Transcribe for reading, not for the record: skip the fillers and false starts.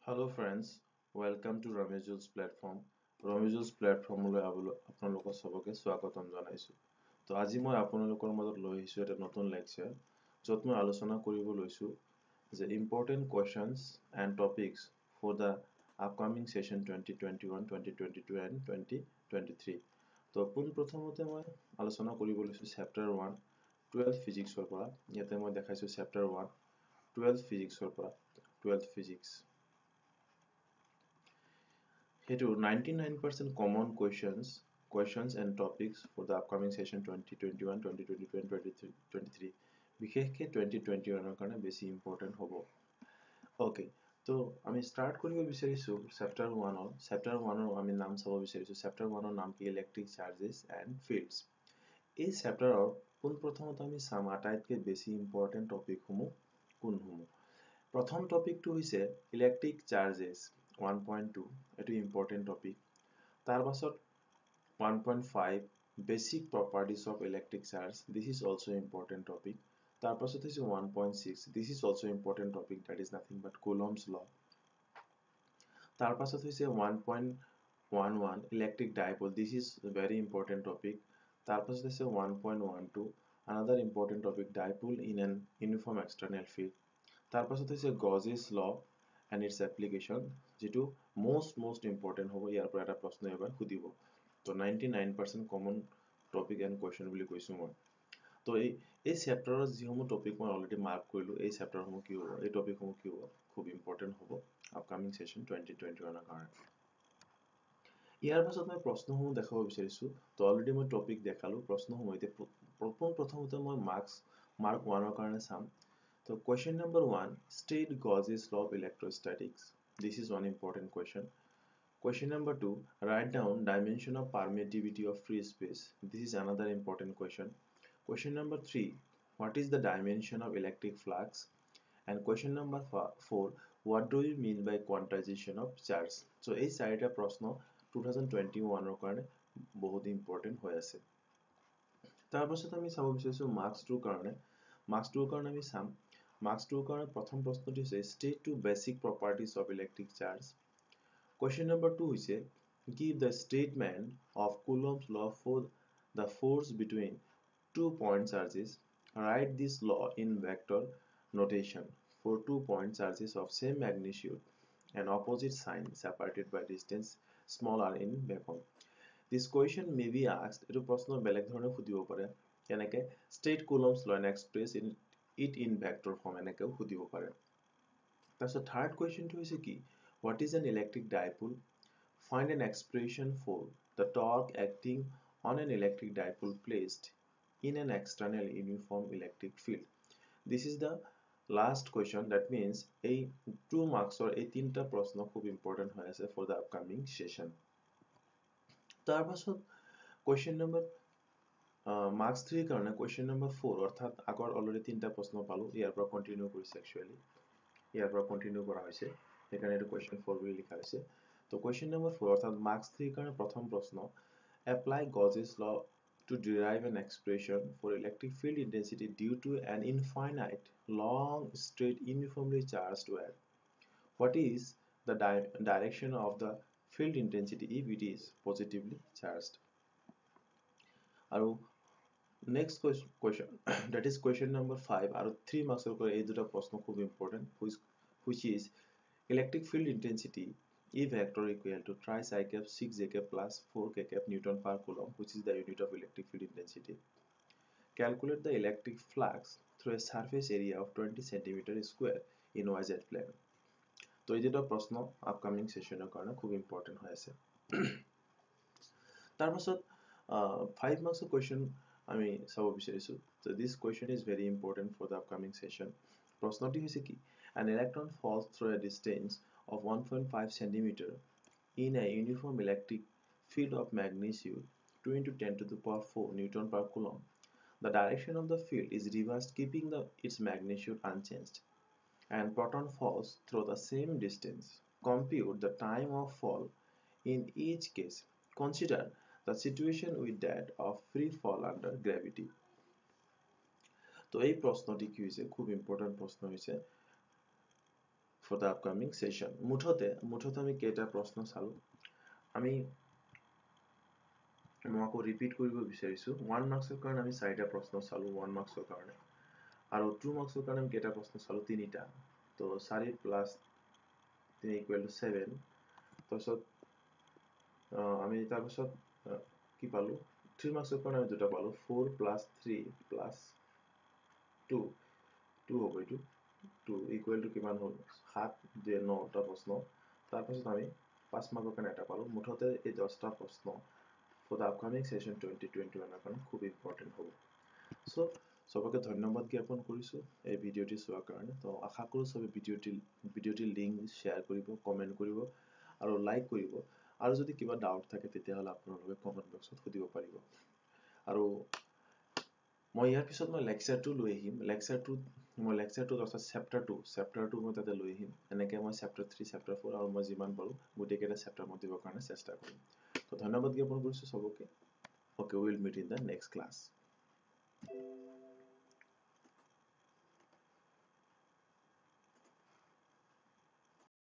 Hello friends, welcome to Ramejul's platform. Ramejul's platform লৈ আপোনালোকৰ সবকে স্বাগতম জনাইছো। তো আজি মই আপোনালোকৰ মাজত লৈ আহিছো এটা নতুন লেকচাৰ য'ত মই আলোচনা কৰিব লৈছো যে important questions and topics for the upcoming session 2021, 2022 and 2023. তো প্ৰথমতে মই আলোচনা কৰিব লৈছো chapter 1 12 physics ৰ পৰা। ইয়াতে মই দেখাইছো chapter 1 12 physics ৰ পৰা 12 physics Here 99% common questions and topics for the upcoming session 2021, 2022 and 2023. বিশেষকে 2021 ৰ কাৰণে বেছি ইম্পৰ্টেন্ট হ'ব। Okay, তো আমি স্টাৰ্ট কৰিব বিচাৰিছো chapter 1 ৰ chapter 1 ৰ আমি নাম চাব বিচাৰিছো chapter 1 ৰ নাম কি ইলেক্ট্ৰিক চাৰ্জেছ এণ্ড ফিল্ডছ। এই চেপ্টাৰৰ প্ৰথমতে আমি চাম আটাইতকৈ বেছি ইম্পৰ্টেন্ট টপিকসমূহ কোনসমূহ। প্ৰথম টপিকটো হৈছে ইলেক্ট্ৰিক চাৰ্জেছ 1.2 এটো ইম্পৰ্টেন্ট টপিক। তাৰ পাছত 1.5 basic properties of electric charge this is also important topic. তাৰ পাছত হৈছে 1.6 this is also important topic that is nothing but Coulomb's law. তাৰ পাছত হৈছে 1.11 electric dipole this is very important topic. তাৰ পাছত হৈছে 1.12 another important topic dipole in an uniform external field. তাৰ পাছত হৈছে Gauss's law and its application যেটো most important হ'ব। ইয়াৰ পৰা এটা প্ৰশ্ন এবাৰ খুদিব। তো 99% common topic and question বুলি কৈছো মই। তো এই চেপ্টাৰৰ যিসমূহ টপিক মই অলৰেডি মাৰ্ক কৰিলো এই চেপ্টাৰসমূহ কি হ'ব এই টপিকসমূহ কি হ'ব খুব ইম্পৰ্টেন্ট হ'ব আপকামিং সেশন 2021 ৰ কাৰণে। ইয়াৰ পাছত মই প্ৰশ্নসমূহ দেখাব বিচাৰিছো। তো অলৰেডি মই টপিক দেখালো প্ৰশ্নসমূহ এতিয়া প্ৰথমতে মই মাৰ্ক 1 ৰ কাৰণে চাম। তো question number 1 state Gauss's law of electrostatics. This is one important question. Question number 2 write down dimension of permittivity of free space. This is another important question. Question number 3 what is the dimension of electric flux? And question number 4 what do you mean by quantization of charge? So এই চাৰিটা প্ৰশ্ন 2021 ৰ কাৰণে বহুত important হৈ আছে। তাৰ পাছত আমি চাব বিচাৰিছো মাৰ্কস 2 কাৰণে। মাৰ্কস 2 কাৰণে আমি চাম মাৰ্কস 2 কাৰণে প্ৰথম প্ৰশ্নটো হৈছে state two basic properties of electric charge. Question number 2 হৈছে give the statement of Coulomb's law for the force between 2 point charges. Write this law in vector notation for 2 point charges of same magnitude and opposite sign separated by distance small r in vacuum. This question may be asked এটো প্ৰশ্ন বেলেগ ধৰণে খুদিব পাৰে কেনেকে state Coulomb's law and express it in vector form এনেকেও খুদিব পাৰে। তাৰপিছত third কোৱেশ্চনটো হৈছে কি what is an electric dipole? Find an expression for the torque acting on an electric dipole placed in an external uniform electric field. This is the last question, that means এই 2 marks or এই তিনটা প্ৰশ্ন খুব important হৈ আছে for the upcoming session. তাৰ পাছত question number marks 3 কাৰণে question number 4 অৰ্থাৎ আগৰ অলৰেডি তিনটা প্ৰশ্ন পালো ইয়াৰ পৰা কন্টিনিউ কৰিছে একচুয়ালি ইয়াৰ পৰা কন্টিনিউ কৰা হৈছে সেইকাৰণে এটা question 4 বুলি লিখা হৈছে। তো question number 4 অৰ্থাৎ marks 3 কাৰণে প্ৰথম প্ৰশ্ন apply Gauss's law to derive an expression for electric field intensity due to an infinite long straight uniformly charged wire. What is the direction of the field intensity if it is positively charged? আৰু next question that is question number 5 আৰু 3 marks ৰ পৰা এই দুটা প্ৰশ্ন খুব important which is electric field intensity E vector equal to tri psi cap 6 j cap plus 4 k cap Newton per coulomb which is the unit of electric field intensity. Calculate the electric flux through a surface area of 20 cm square in yz plane. তো এই দুটা প্ৰশ্ন upcoming সেশনৰ কাৰণে খুব important হৈ আছে। তাৰ পাছত 5 marks of question আমি চাব বিচাৰিছো। So this question is very important for the upcoming session. প্ৰশ্নটি হৈছে কি an electron falls through a distance of 1.5 cm in a uniform electric field of magnitude 2 into 10 to the power 4 Newton per coulomb. The direction of the field is reversed keeping its magnitude unchanged and proton falls through the same distance. Compute the time of fall in each case. Consider the situation with that of free fall under gravity. তো এই প্রশ্নটি কি হইছে খুব important প্রশ্ন হইছে for the upcoming session. মুঠতে আমি কেইটা প্ৰশ্ন চালো আমি আকৌ ৰিপিট কৰিব বিচাৰিছো 1 মাৰ্কছৰ কাৰণে আমি 4টা প্ৰশ্ন চালো 1 মাৰ্কছৰ কাৰণে আৰু 2 মাৰ্কছৰ কাৰণে আমি কেইটা প্ৰশ্ন চালো 3টা তো 4 প্লাস 3 ইকুৱেল টু 7 তাৰপিছত আমি তাৰপিছত কি পালো 3 মাৰ্কছৰ কাৰণে আমি দুটা পালো 4 প্লাস 3 প্লাস 2 হ'ব এইটো 2 ইকুৱেল টু কিমান হ'ল 7 যে 9টা প্ৰশ্ন তাৰপিছত আমি 5 মাৰ্কৰ কাৰণে এটা পালো মুঠতে এই 10টা প্ৰশ্ন for the upcoming session 2021 কাৰণে খুব ইম্পৰ্টেন্ট হ'ব সো সবকে ধন্যবাদ জ্ঞাপন কৰিছো এই ভিডিওটি চোৱাৰ কাৰণে তো আশা কৰো সবে ভিডিওটি লিংক শেয়াৰ কৰিব কমেন্ট কৰিব আৰু লাইক কৰিব আৰু যদি কিবা ডাউট থাকে তেতিয়া হলে আপোনালোকে কমেন্ট বক্সত সুধিব পাৰিব আৰু মই ইয়াৰ পিছত মই লেকচাৰটো লৈ আহিম লেকচাৰটো অৰ্থাৎ চেপ্টাৰ 2 মই তাতে লৈ আহিম এনেকৈ মই চেপ্টাৰ 3 চেপ্টাৰ 4 আৰু মই যিমান পাৰো গোটেইকেইটা চেপ্টাৰ মই দিবৰ কাৰণে চেষ্টা কৰিম তো ধন্যবাদ জ্ঞাপন কৰিছো সবকে okay we'll meet in the next class